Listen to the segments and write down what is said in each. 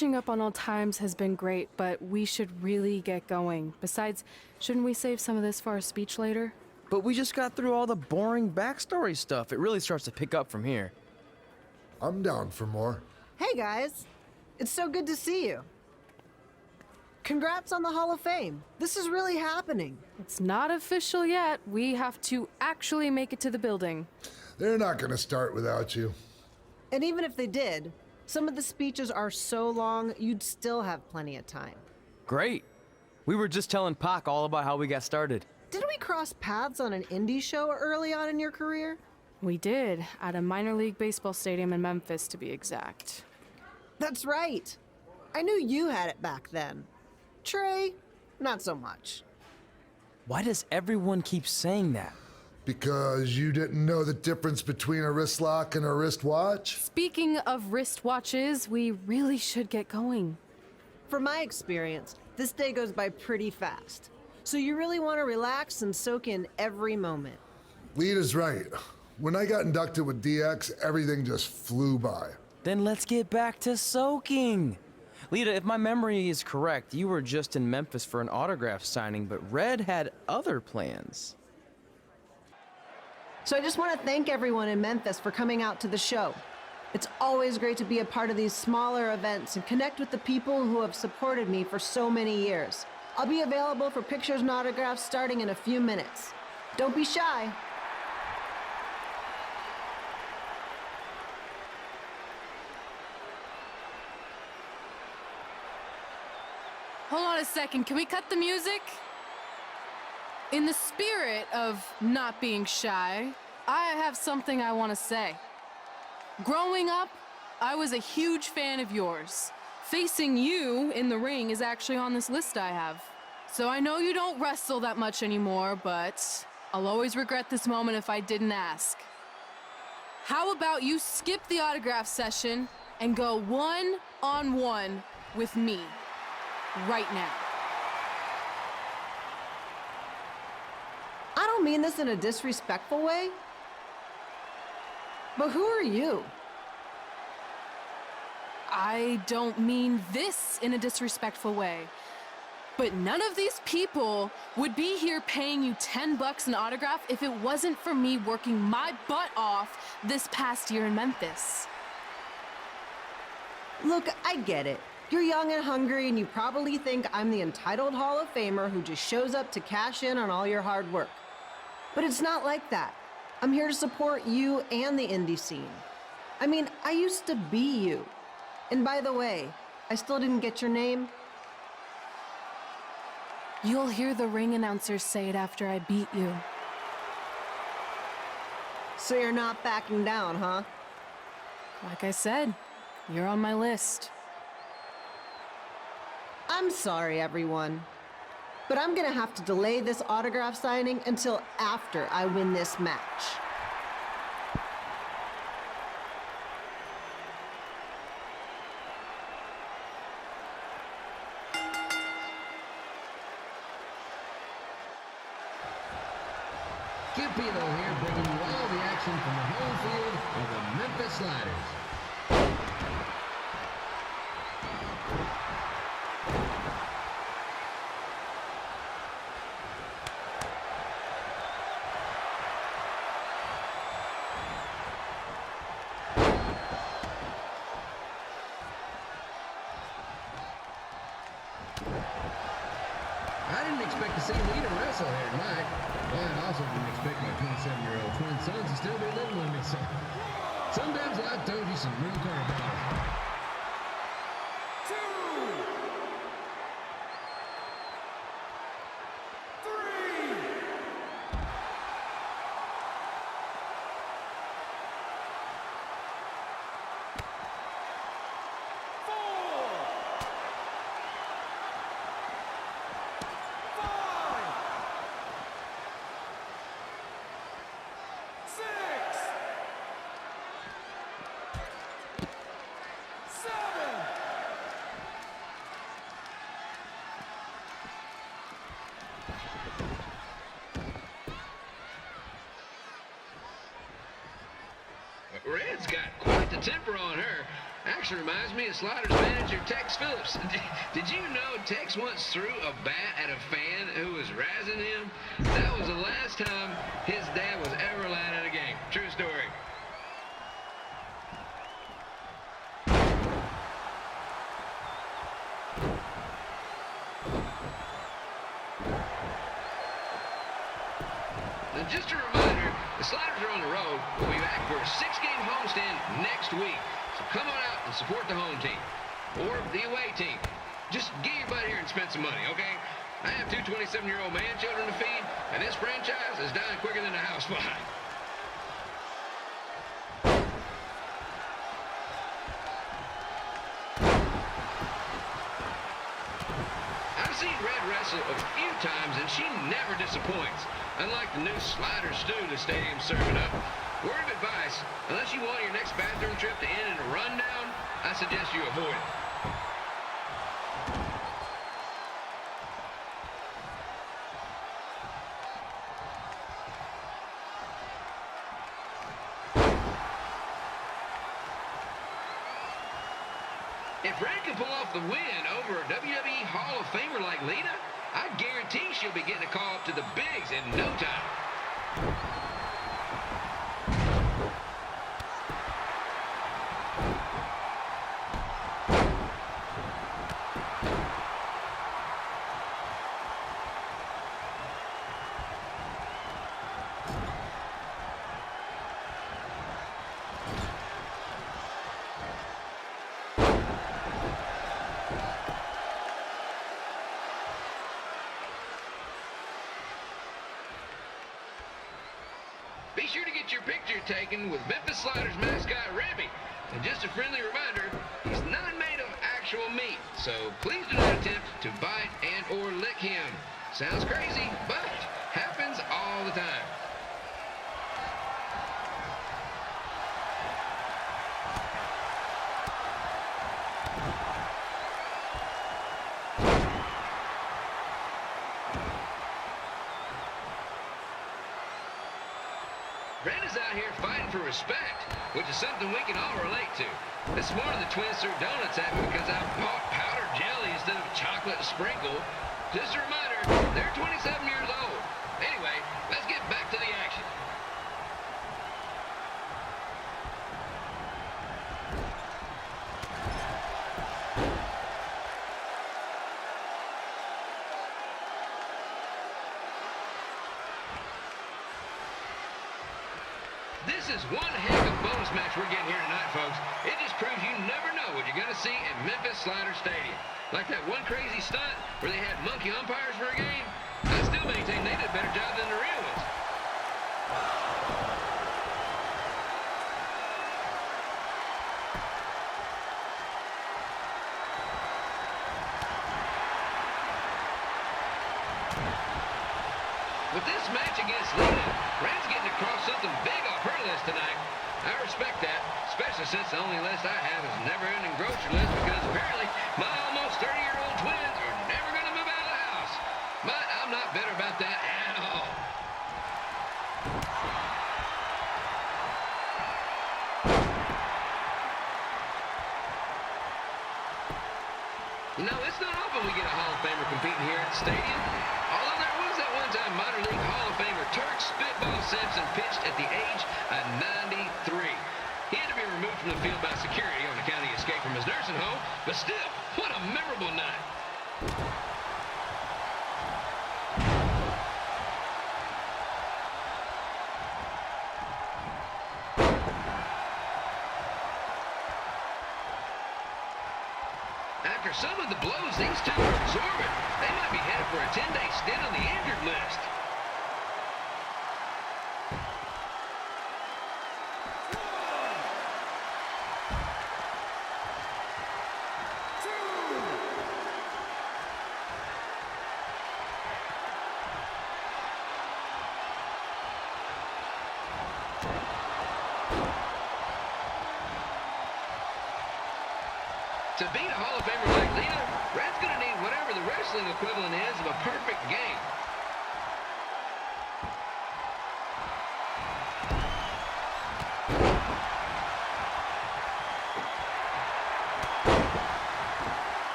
Catching up on old times has been great, but we should really get going. Besides, shouldn't we save some of this for our speech later? But we just got through all the boring backstory stuff. It really starts to pick up from here. I'm down for more. Hey guys, it's so good to see you. Congrats on the Hall of Fame. This is really happening. It's not official yet. We have to actually make it to the building. They're not gonna start without you. And even if they did, some of the speeches are so long, you'd still have plenty of time. Great. We were just telling Pac all about how we got started. Didn't we cross paths on an indie show early on in your career? We did, at a minor league baseball stadium in Memphis, to be exact. That's right. I knew you had it back then. Trey, not so much. Why does everyone keep saying that? Because you didn't know the difference between a wrist lock and a wristwatch? Speaking of wristwatches, we really should get going. From my experience, this day goes by pretty fast. So you really want to relax and soak in every moment. Lita's right. When I got inducted with DX, everything just flew by. Then let's get back to soaking. Lita, if my memory is correct, you were just in Memphis for an autograph signing, but Red had other plans. So I just want to thank everyone in Memphis for coming out to the show. It's always great to be a part of these smaller events and connect with the people who have supported me for so many years. I'll be available for pictures and autographs starting in a few minutes. Don't be shy. Hold on a second, can we cut the music? In the spirit of not being shy, I have something I want to say. Growing up, I was a huge fan of yours. Facing you in the ring is actually on this list I have. So I know you don't wrestle that much anymore, but I'll always regret this moment if I didn't ask. How about you skip the autograph session and go one-on-one with me right now? I don't mean this in a disrespectful way, but who are you? I don't mean this in a disrespectful way, but none of these people would be here paying you $10 an autograph if it wasn't for me working my butt off this past year in Memphis. Look, I get it. You're young and hungry, and you probably think I'm the entitled Hall of Famer who just shows up to cash in on all your hard work. But it's not like that. I'm here to support you and the indie scene. I mean, I used to be you. And by the way, I still didn't get your name. You'll hear the ring announcers say it after I beat you. So you're not backing down, huh? Like I said, you're on my list. I'm sorry, everyone. But I'm gonna have to delay this autograph signing until after I win this match. Kipino here, bringing you all the action from the home field of the Memphis Sliders. I didn't expect to see Lita wrestle here tonight. And I also didn't expect my 27-year-old twin sons to still be living with me. So sometimes life throws you some real curveballs. Red's got quite the temper on her. Actually reminds me of Slaughter's manager, Tex Phillips. Did you know Tex once threw a bat at a fan who was razzing him? That was the last time his dad was ever allowed at a game. True story. And just a reminder, the Sliders are on the road. We'll be back for a 6-game homestand next week. So come on out and support the home team or the away team. Just get your butt here and spend some money, okay? I have 2 27-year-old man children to feed, and this franchise is dying quicker than a house fly. I've seen Red wrestle a few times, and she never disappoints. Unlike the new slider stew the stadium's serving up. Word of advice, unless you want your next bathroom trip to end in a rundown, I suggest you avoid it. If Red can pull off the win over a WWE Hall of Famer like Lita, I guarantee she'll be getting a call up to the bigs in no time. Be sure to get your picture taken with Memphis Sliders mascot Remy. And just a friendly reminder, he's not made of actual meat, so please do not attempt to bite and or lick him. Sounds crazy, but happens all the time. Red is out here fighting for respect, which is something we can all relate to. This morning the twins threw donuts at me because I bought powdered jelly instead of chocolate sprinkle. Just a reminder, they're 27 years old. Anyway, let's get back to the action. This is one heck of a bonus match we're getting here tonight, folks. It just proves you never know what you're going to see at Memphis Slider Stadium. Like that one crazy stunt where they had monkey umpires for a game. I still maintain they did a better job than the real ones. With this match against Lita, Red's getting across something big off her list tonight. I respect that, especially since the only list I have is a never-ending grocery list because apparently my almost 30-year-old twins are never going to move out of the house. But I'm not bitter about that at all. You know, it's not often we get a Hall of Famer competing here at the stadium. Although there was that one-time minor league Hall of Famer Turk Spitball Simpson pitched at the age of 93. He had to be removed from the field by security on account of the escape from his nursing home, but still, what a memorable night. After some of the blows these two are absorbing, they might be headed for a 10-day stint on the injured list. To beat a Hall of Famer like Lita, Red's going to need whatever the wrestling equivalent is of a perfect game.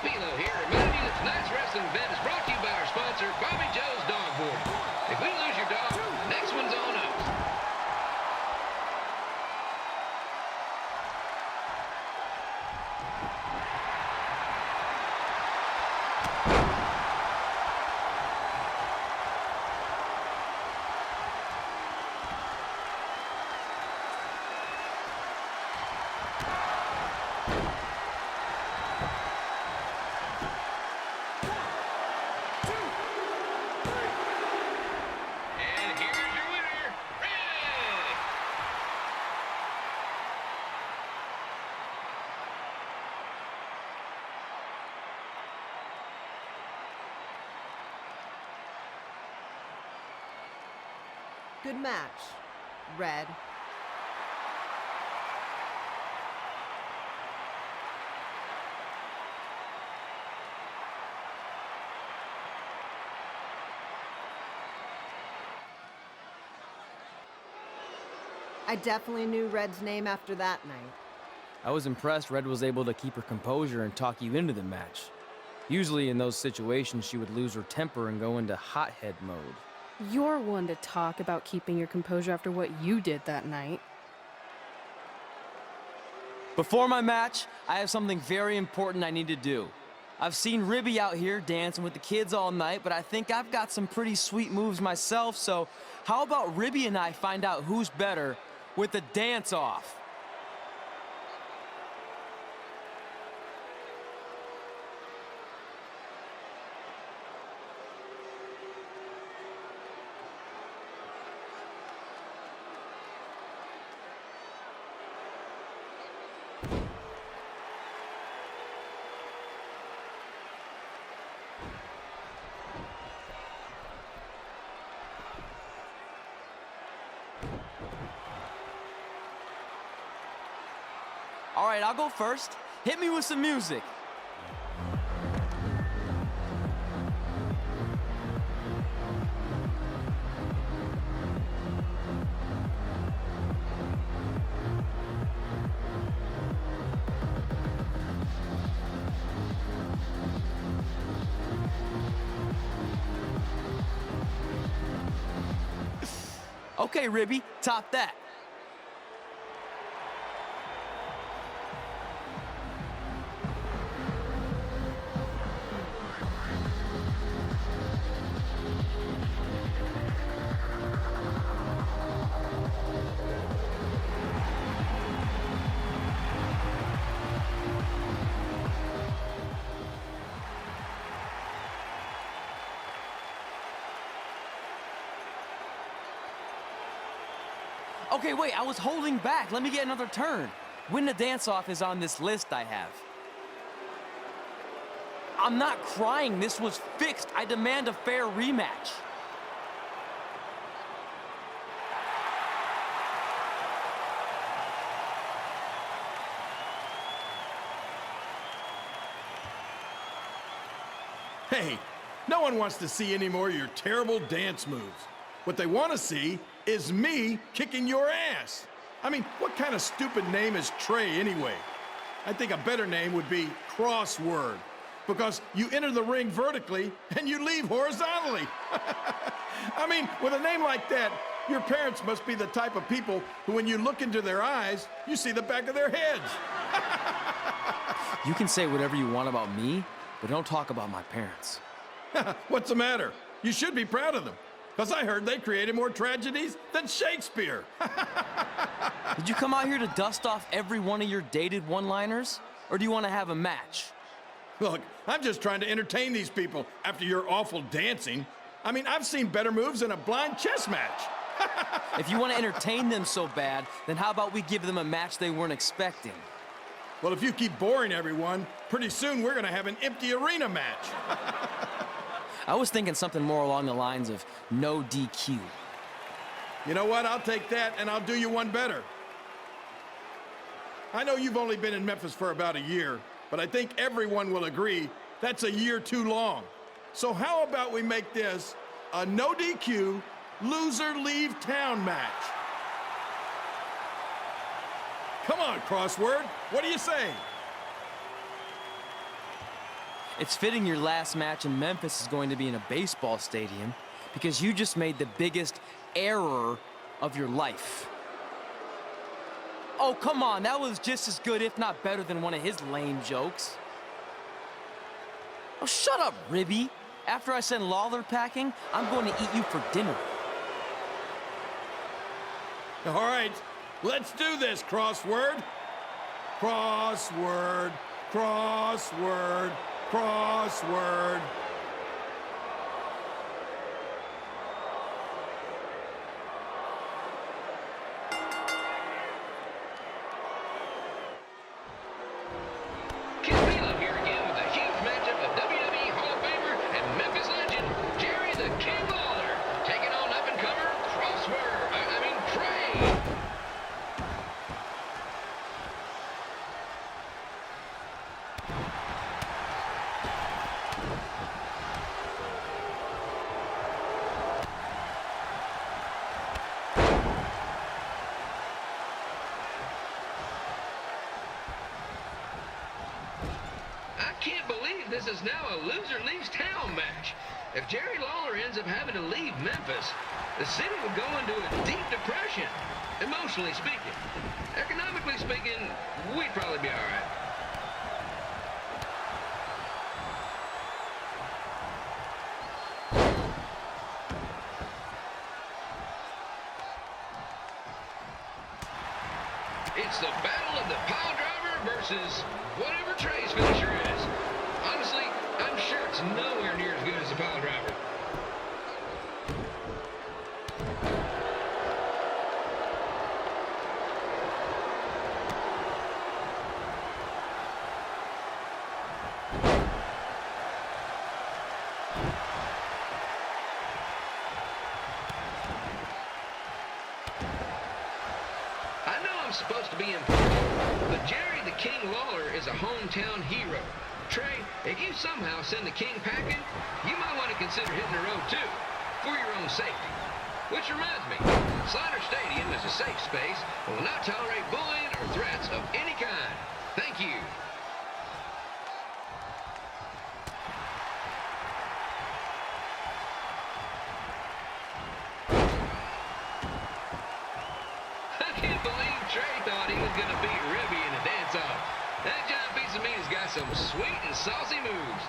Kalo here, reminding you that tonight's wrestling event is brought to you by our sponsor, Bobby Joe's Dog Board. If we lose your dog, the next one's on us. Good match, Red. I definitely knew Red's name after that night. I was impressed Red was able to keep her composure and talk you into the match. Usually in those situations, she would lose her temper and go into hothead mode. You're one to talk about keeping your composure after what you did that night. Before my match, I have something very important I need to do. I've seen Ribby out here dancing with the kids all night, but I think I've got some pretty sweet moves myself, so how about Ribby and I find out who's better with the dance-off? All right, I'll go first. Hit me with some music. Okay, Ribby, top that. Okay, wait, I was holding back. Let me get another turn. Win the dance-off is on this list I have. I'm not crying. This was fixed. I demand a fair rematch. Hey, no one wants to see any more of your terrible dance moves. What they want to see is me kicking your ass. I mean, what kind of stupid name is Trey anyway? I think a better name would be Crossword, because you enter the ring vertically and you leave horizontally. I mean, with a name like that, your parents must be the type of people who, when you look into their eyes, you see the back of their heads. You can say whatever you want about me, but don't talk about my parents. What's the matter? You should be proud of them. Because I heard they created more tragedies than Shakespeare. Did you come out here to dust off every one of your dated one-liners? Or do you want to have a match? Look, I'm just trying to entertain these people after your awful dancing. I mean, I've seen better moves in a blind chess match. If you want to entertain them so bad, then how about we give them a match they weren't expecting? Well, if you keep boring everyone, pretty soon we're going to have an empty arena match. I was thinking something more along the lines of no DQ. You know what? I'll take that, and I'll do you one better. I know you've only been in Memphis for about a year, but I think everyone will agree that's a year too long. So how about we make this a no DQ, loser leave town match. Come on, Crossword. What do you say? It's fitting your last match in Memphis is going to be in a baseball stadium because you just made the biggest error of your life. Oh, come on, that was just as good, if not better, than one of his lame jokes. Oh, shut up, Ribby. After I send Lawler packing, I'm going to eat you for dinner. All right, let's do this, Crossword. Crossword, crossword, crossword. Here again with a huge matchup of WWE Hall of Famer and Memphis legend, Jerry the King Lawler, taking on up-and-comer Trey. I can't believe this is now a loser leaves town match. If Jerry Lawler ends up having to leave Memphis, the city would go into a deep depression, emotionally speaking. Economically speaking, we'd probably be all right. It's the battle of the pile driver versus whatever Trey's finisher is. Honestly, I'm sure it's nowhere near as good as the pile driver. I know I'm supposed to be important, but Jerry the King Lawler is a hometown hero. Trey, if you somehow send the King packing, you might want to consider hitting the road too, for your own safety. Which reminds me, Slider Stadium is a safe space and will not tolerate bullying or threats of any kind. Thank you. I can't believe Trey thought he was going to beat Ribby in a dance-off. That giant piece of meat has got some sweet and saucy moves.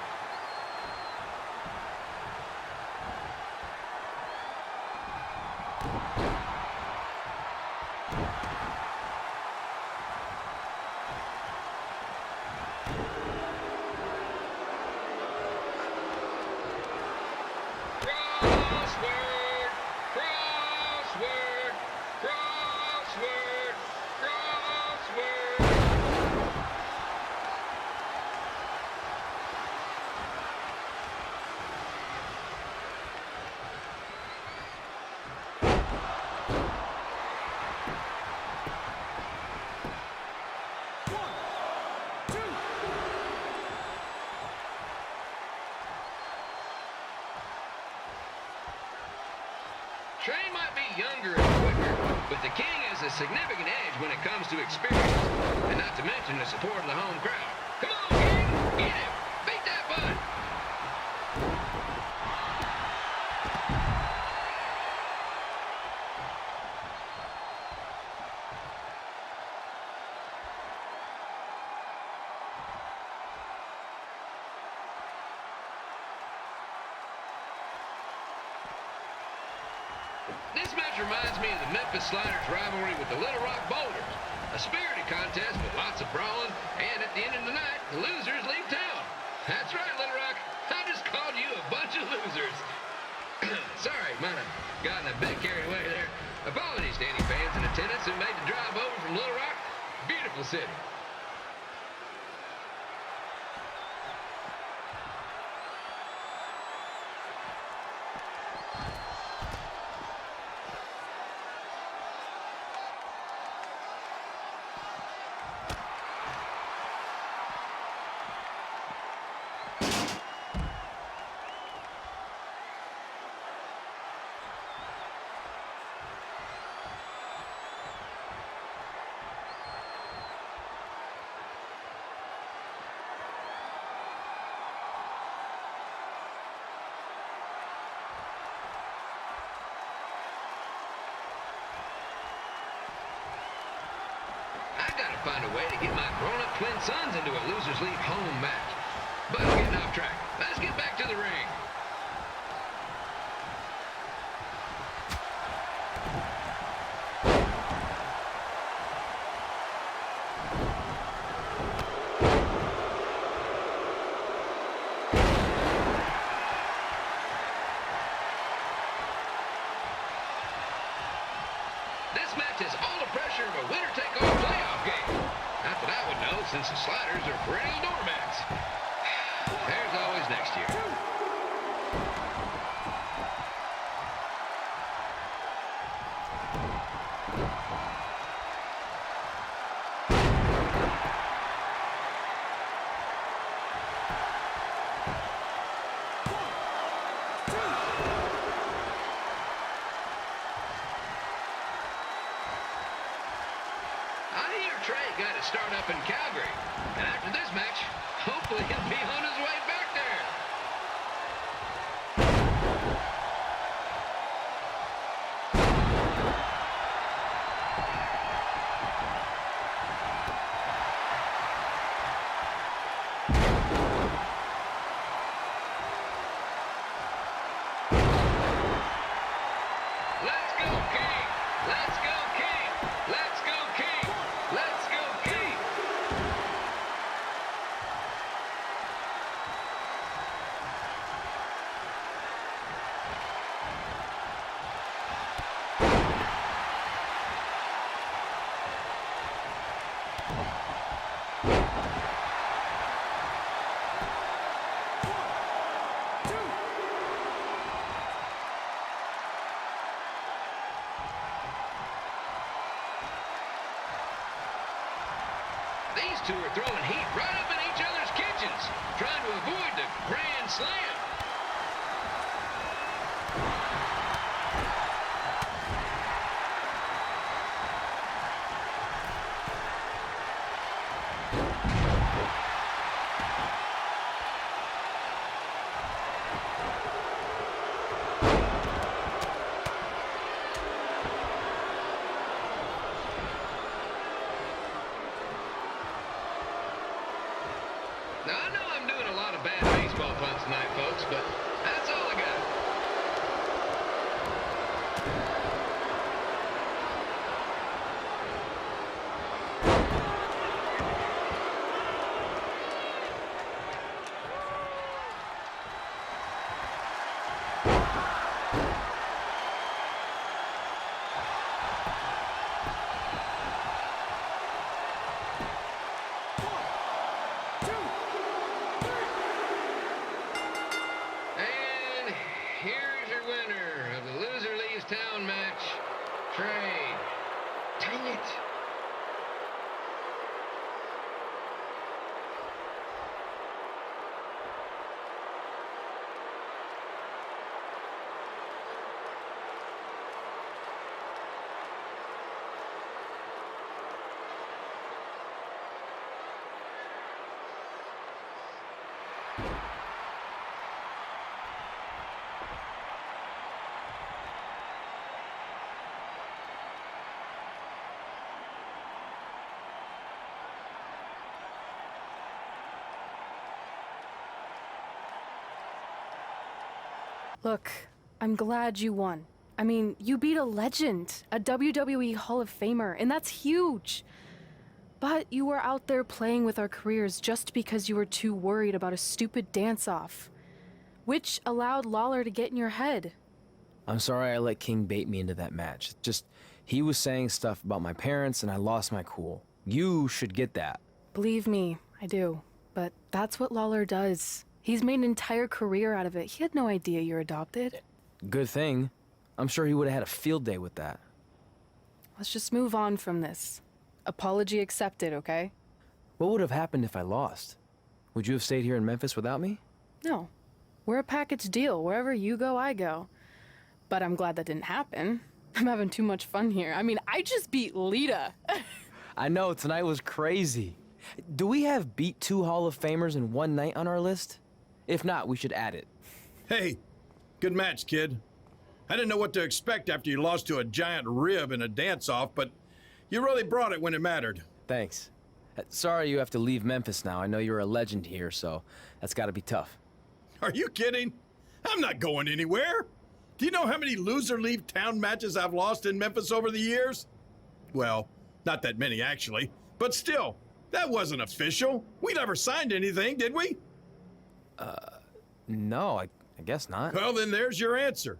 Crossword, crossword, crossword, crossword. Trey might be younger and quicker, but the King has a significant edge when it comes to experience, and not to mention the support of the home crowd. Come on, King! Get him! Beat that butt! This match reminds me of the Memphis Sliders rivalry with the Little Rock Boulders. A spirited contest with lots of brawling, and at the end of the night, the losers leave town. That's right, Little Rock. I just called you a bunch of losers. Sorry, might have gotten a bit carried away there. Apologies to any fans in attendance who made the drive over from Little Rock. Beautiful city. I've got to find a way to get my grown-up twin sons into a losers leave home match. But I'm getting off track. Let's get back to the ring. This match has all the pressure of a winner-take-all playoff game. Not that I would know, since the Sliders are perennial doormats. There's always next year. Trey got to start up in Calgary. And after this match, hopefully he'll be on his way back there. Let's go, King! Let's go, King! Let's go, King! Let's go, King! These two are throwing heat right up in each other's kitchens, trying to avoid the Grand Slam. Now, I know I'm doing a lot of bad baseball puns tonight, folks, but that's all I got. And here's your winner of the Loser Leaves Town match, Trey. Dang it. Look, I'm glad you won. I mean, you beat a legend, a WWE Hall of Famer, and that's huge. But you were out there playing with our careers just because you were too worried about a stupid dance-off, which allowed Lawler to get in your head. I'm sorry I let King bait me into that match. Just, he was saying stuff about my parents and I lost my cool. You should get that. Believe me, I do. But that's what Lawler does. He's made an entire career out of it. He had no idea you're adopted. Good thing. I'm sure he would have had a field day with that. Let's just move on from this. Apology accepted, okay? What would have happened if I lost? Would you have stayed here in Memphis without me? No. We're a package deal. Wherever you go, I go. But I'm glad that didn't happen. I'm having too much fun here. I mean, I just beat Lita. I know, tonight was crazy. Do we have beat 2 Hall of Famers in one night on our list? If not, we should add it. Hey, good match, kid. I didn't know what to expect after you lost to a giant rib in a dance-off, but you really brought it when it mattered. Thanks. Sorry you have to leave Memphis now. I know you're a legend here, so that's gotta be tough. Are you kidding? I'm not going anywhere. Do you know how many loser leave town matches I've lost in Memphis over the years? Well, not that many actually, but still, that wasn't official. We never signed anything, did we? No, I guess not. Well, then there's your answer.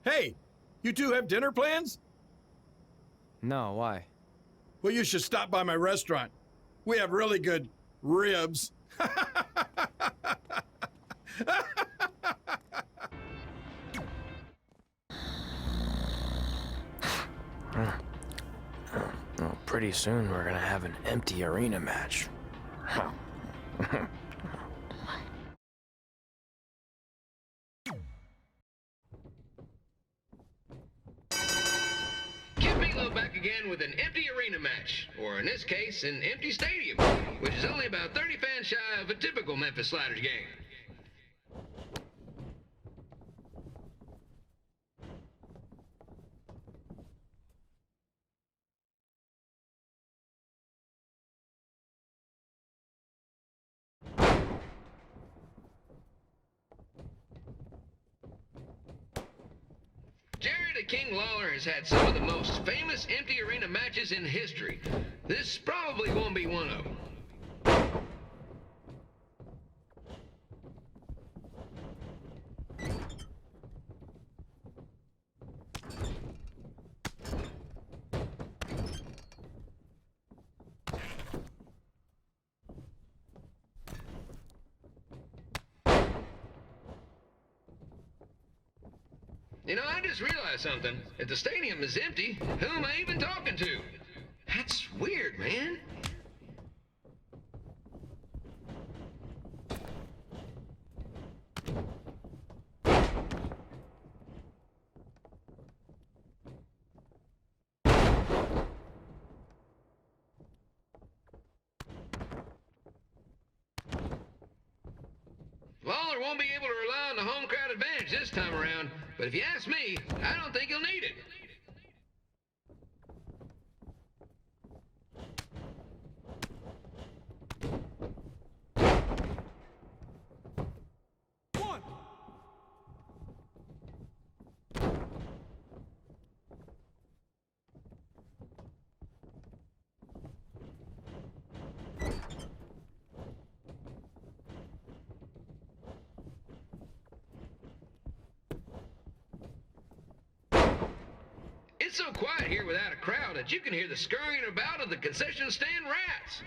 Hey, you two have dinner plans? No, why? Well, you should stop by my restaurant. We have really good ribs. Well, pretty soon we're gonna have an empty arena match. Kid Bigelow back again with an empty arena match, or in this case, an empty stadium, which is only about 30 fans shy of a typical Memphis Sliders game. Jerry the King Lawler has had some of the most famous empty arena matches in history. This probably won't be one of them. You know, I just realized something. If the stadium is empty, who am I even talking to? That's weird, man. Lawler won't be able to rely on the home crowd advantage this time around, but if you ask me, I don't think he'll need it. It's so quiet here without a crowd that you can hear the scurrying about of the concession stand rats.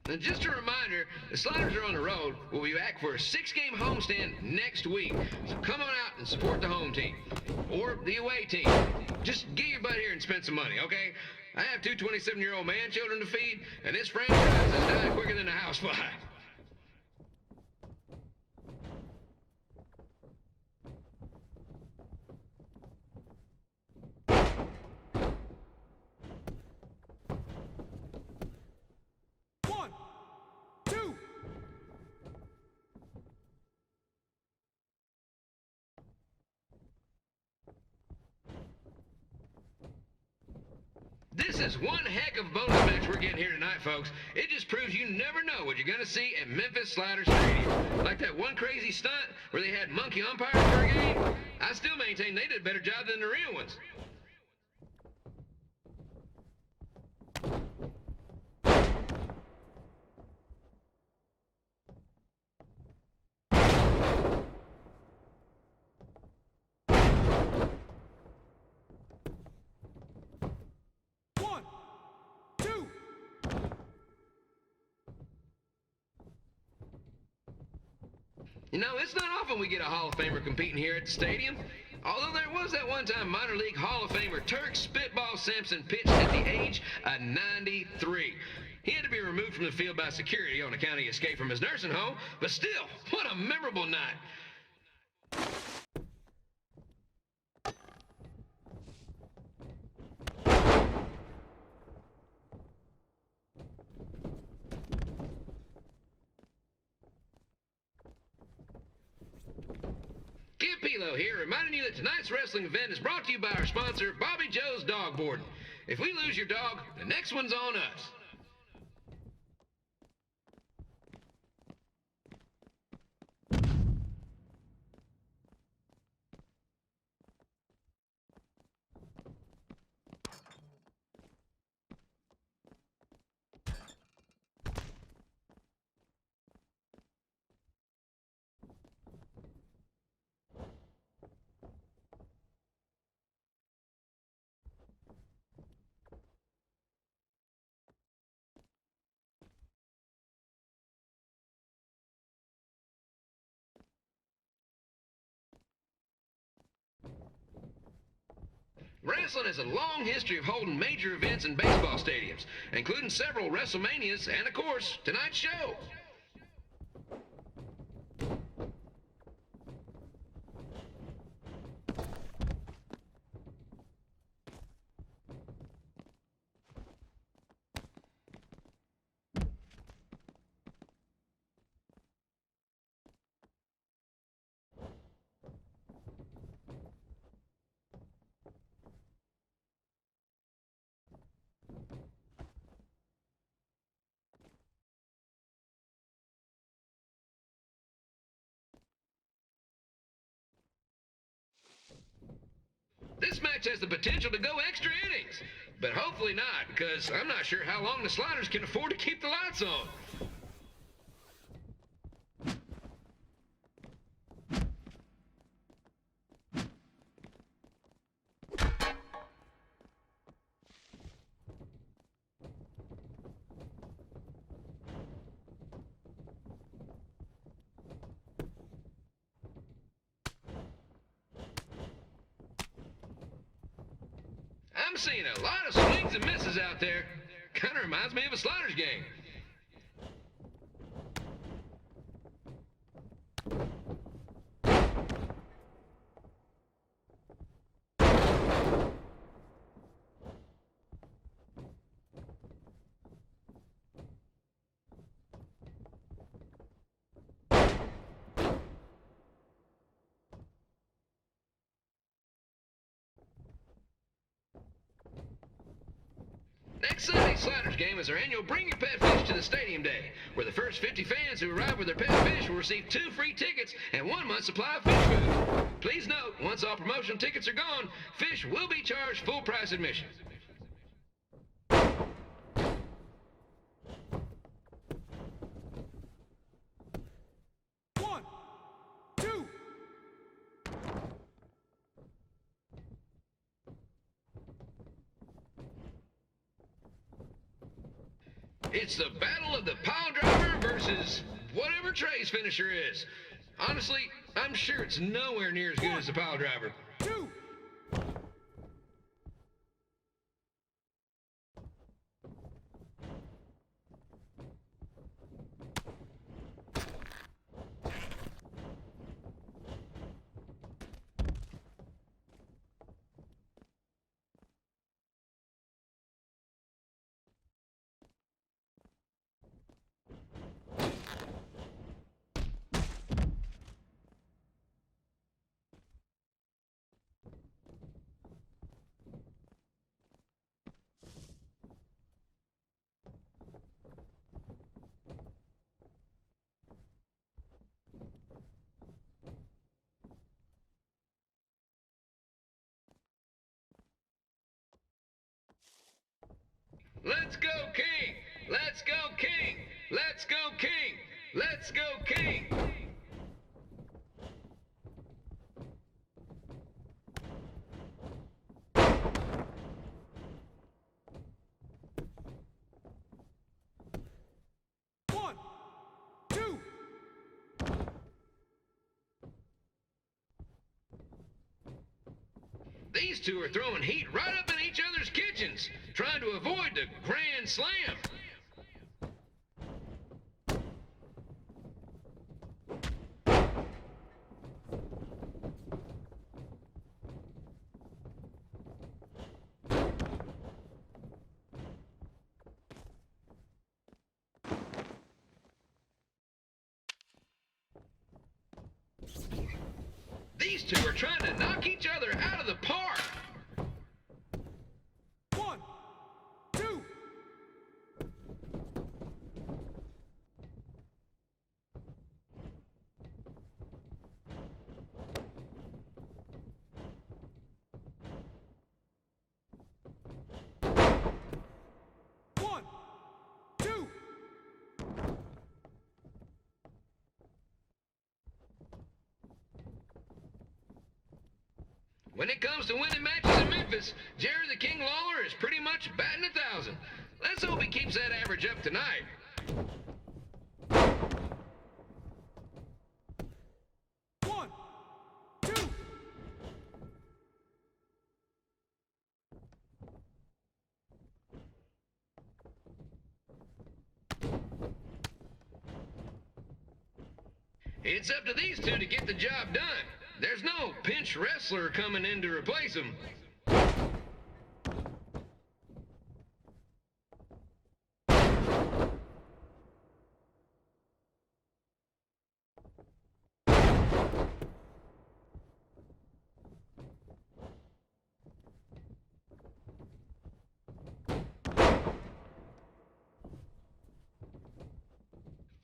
And just a reminder, the Sliders are on the road. We'll be back for a 6-game homestand next week. So come on out and support the home team. Or the away team. Just get your butt here and spend some money, okay? I have two 27-year-old man-children to feed, and this franchise has died quicker than a housefly. This is one heck of a bonus match we're getting here tonight, folks. It just proves you never know what you're going to see at Memphis Sliders Stadium. Like that one crazy stunt where they had monkey umpires for a game. I still maintain they did a better job than the real ones. You know, it's not often we get a Hall of Famer competing here at the stadium. Although there was that one time minor league Hall of Famer Turk Spitball Sampson pitched at the age of 93. He had to be removed from from the field by security on account of his escape from his nursing home, but still, what a memorable night. Kilo here, reminding you that tonight's wrestling event is brought to you by our sponsor, Bobby Joe's Dog Boarding. If we lose your dog, the next one's on us. Wrestling has a long history of holding major events in baseball stadiums, including several WrestleManias and, of course, tonight's show. This match has the potential to go extra innings, but hopefully not, because I'm not sure how long the Sliders can afford to keep the lights on. I'm seeing a lot of swings and misses out there. Kind of reminds me of a Sliders game. Next Sunday's Sliders game is our annual Bring Your Pet Fish to the Stadium Day, where the first 50 fans who arrive with their pet fish will receive 2 free tickets and 1 month's supply of fish food. Please note, once all promotional tickets are gone, fish will be charged full price admission. It's the battle of the pile driver versus whatever Trey's finisher is. Honestly, I'm sure it's nowhere near as good as the pile driver. 2. Let's go, King! Let's go, King! Let's go, King! Let's go, King! One, two. These two are throwing heat right up in each other's kitchens, trying to avoid the Grand Slam. two are trying to knock each other out of the park. 1, 2. One, two. When it comes to winning matches in Memphis, Jerry the King Lawler is pretty much batting 1,000. Let's hope he keeps that average up tonight. One, two. It's up to these two to get the job done. There's no pinch wrestler coming in to replace him.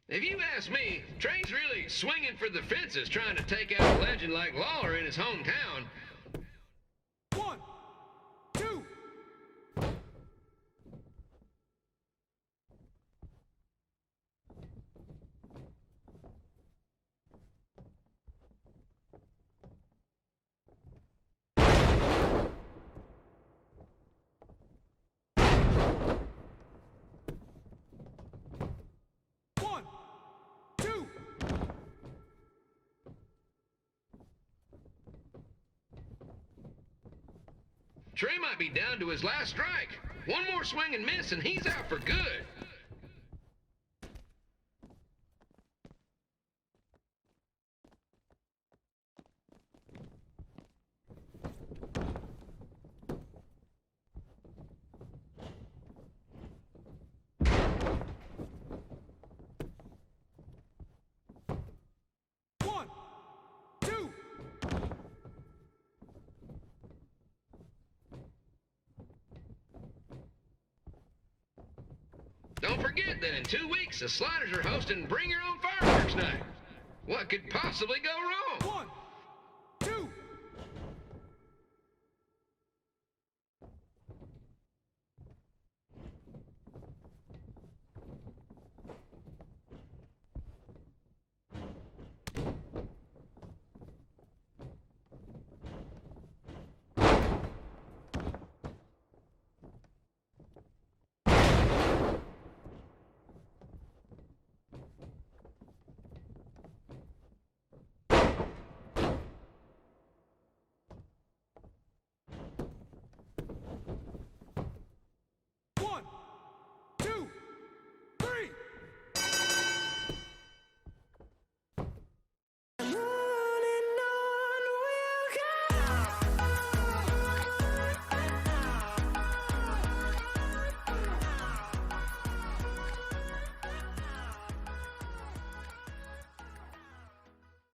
If you ask me, Trey's really swinging for the fences trying to take out a legend like Lawler in his hometown. 1, 2. One, two. Trey might be down to his last strike. One more swing and miss and he's out for good. One, two. Don't forget that in 2 weeks, the Sliders are hosting Bring Your Own Fireworks Night. What could possibly go wrong? 1,